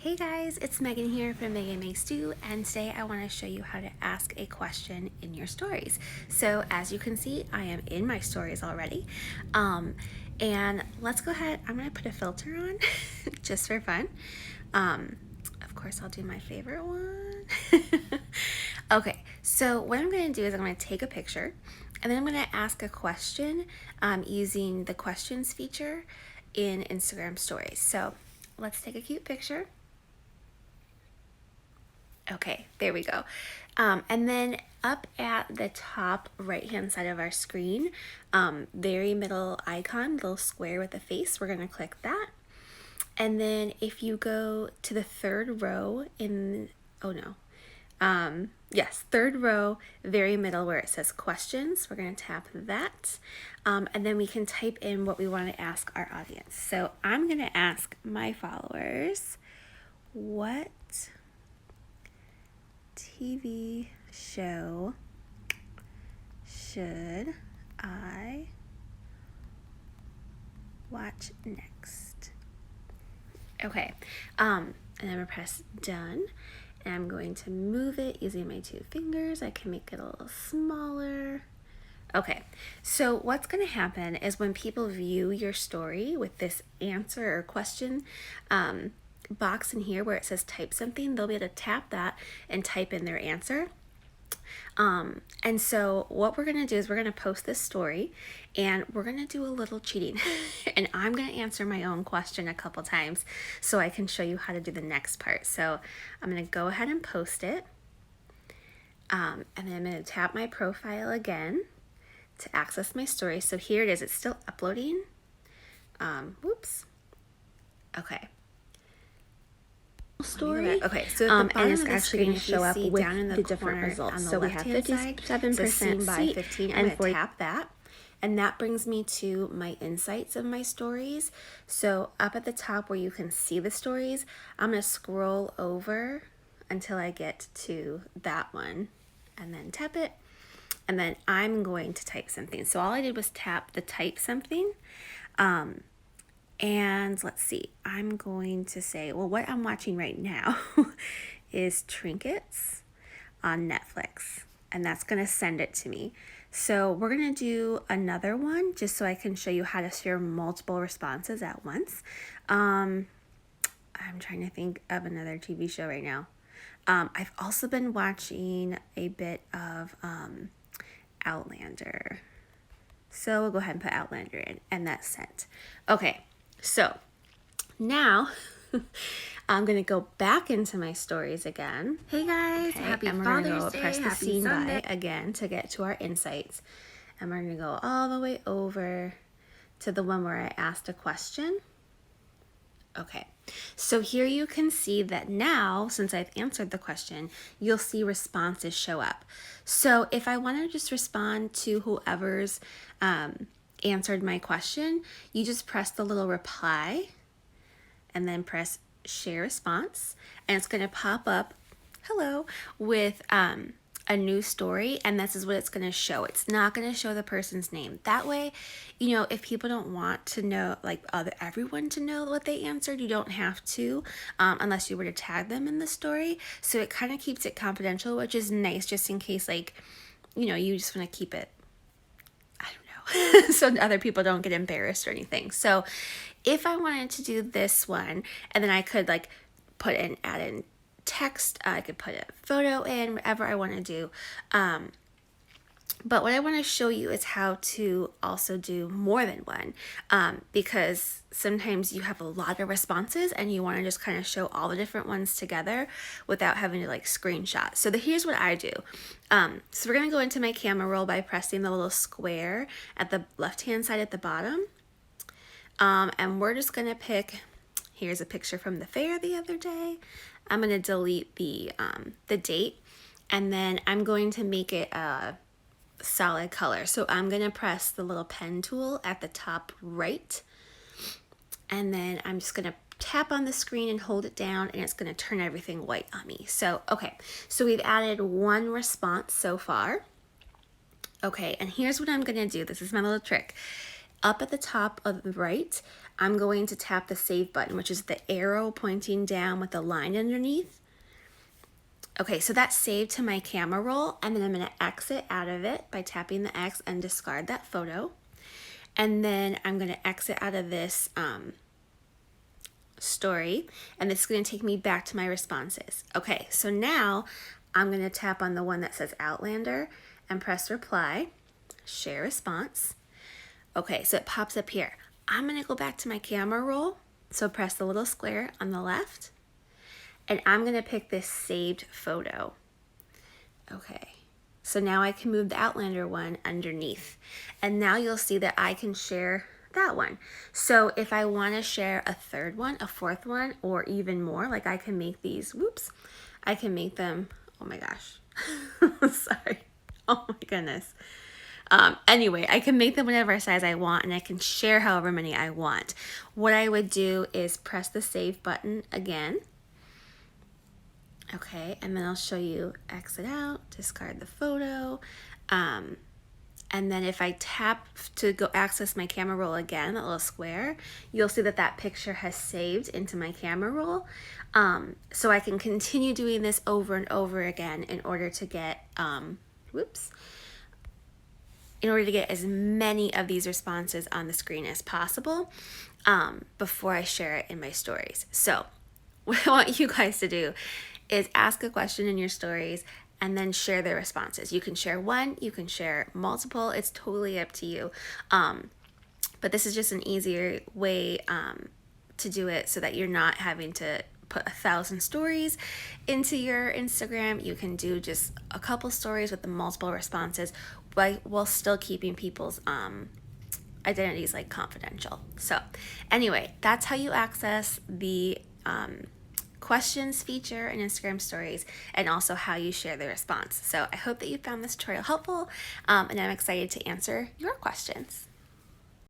Hey guys, it's Megan here from Megan Makes Do, and today I want to show you how to ask a question in your stories. So as you can see, I am in my stories already. And let's go ahead, I'm going to put a filter on just for fun. Of course, I'll do my favorite one. Okay, so what I'm going to do is I'm going to take a picture and then I'm going to ask a question using the questions feature in Instagram stories. So let's take a cute picture. Okay, there we go. And then up at the top right hand side of our screen, very middle icon, little square with a face, we're going to click that. And then if you go to the third row yes, third row, very middle where it says questions, we're going to tap that. And then we can type in what we want to ask our audience. So I'm going to ask my followers, what TV show should I watch next? Okay, and I'm gonna press done, and I'm going to move it using my two fingers. I can make it a little smaller. Okay, so what's going to happen is when people view your story with this answer or question box in here where it says type something, they'll be able to tap that and type in their answer. And so what we're going to do is we're going to post this story and we're going to do a little cheating and I'm going to answer my own question a couple times so I can show you how to do the next part. So I'm going to go ahead and post it. And then I'm going to tap my profile again to access my story. So here it is. It's still uploading. Whoops. Okay. Story. Okay, so at the bottom and it's of the actually going to screen, show up with down in the different results. On the So we have left-hand side, 57% by sweet 15, and I'm going to tap that. And that brings me to my insights of my stories. So up at the top where you can see the stories, I'm going to scroll over until I get to that one and then tap it. And then I'm going to type something. So all I did was tap the type something. And let's see, I'm going to say, well, what I'm watching right now is Trinkets on Netflix. And that's going to send it to me. So we're going to do another one just so I can show you how to share multiple responses at once. I'm trying to think of another TV show right now. I've also been watching a bit of Outlander. So we'll go ahead and put Outlander in, and that's sent. Okay, so now I'm going to go back into my stories again. Hey guys, happy Father's Day, press the scene by again to get to our insights. And we're going to go all the way over to the one where I asked a question. Okay, so here you can see that now, since I've answered the question, you'll see responses show up. So if I want to just respond to whoever's answered my question, you just press the little reply and then press share response, and it's going to pop up, hello, with a new story, and this is what it's going to show. It's not going to show the person's name. That way, you know, if people don't want to know, like everyone to know what they answered, you don't have to, unless you were to tag them in the story. So it kind of keeps it confidential, which is nice, just in case, like, you know, you just want to keep it, I don't know, so other people don't get embarrassed or anything. So if I wanted to do this one, and then I could like add in text, I could put a photo in, whatever I want to do. But what I want to show you is how to also do more than one, because sometimes you have a lot of responses and you want to just kind of show all the different ones together without having to like screenshot. So here's what I do. So we're going to go into my camera roll by pressing the little square at the left-hand side at the bottom. And we're just going to pick, here's a picture from the fair the other day. I'm going to delete the date, and then I'm going to make it a solid color. So I'm going to press the little pen tool at the top right, and then I'm just going to tap on the screen and hold it down, and it's going to turn everything white on me. So, okay, so we've added one response so far. Okay, and here's what I'm going to do. This is my little trick. up at the top of the right, I'm going to tap the save button, which is the arrow pointing down with the line underneath. Okay, so that's saved to my camera roll, and then I'm going to exit out of it by tapping the X and discard that photo. And then I'm going to exit out of this story, and this is going to take me back to my responses. Okay, so now I'm going to tap on the one that says Outlander and press reply, share response. Okay, so it pops up here. I'm going to go back to my camera roll, so press the little square on the left, and I'm going to pick this saved photo. Okay, so now I can move the Outlander one underneath, and now you'll see that I can share that one. So if I want to share a third one, a fourth one, or even more, like I can make these, I can make them, oh my gosh, sorry, oh my goodness. Anyway, I can make them whatever size I want, and I can share however many I want. What I would do is press the save button again. Okay, and then I'll show you exit out, discard the photo. And then if I tap to go access my camera roll again, that little square, you'll see that that picture has saved into my camera roll. So I can continue doing this over and over again in order to get, in order to get as many of these responses on the screen as possible before I share it in my stories. So what I want you guys to do is ask a question in your stories and then share their responses. You can share one, you can share multiple, it's totally up to you. But this is just an easier way to do it so that you're not having to put 1,000 stories into your Instagram. You can do just a couple stories with the multiple responses while still keeping people's identities like confidential. So anyway, that's how you access the questions feature in Instagram stories, and also how you share the response. So I hope that you found this tutorial helpful, and I'm excited to answer your questions.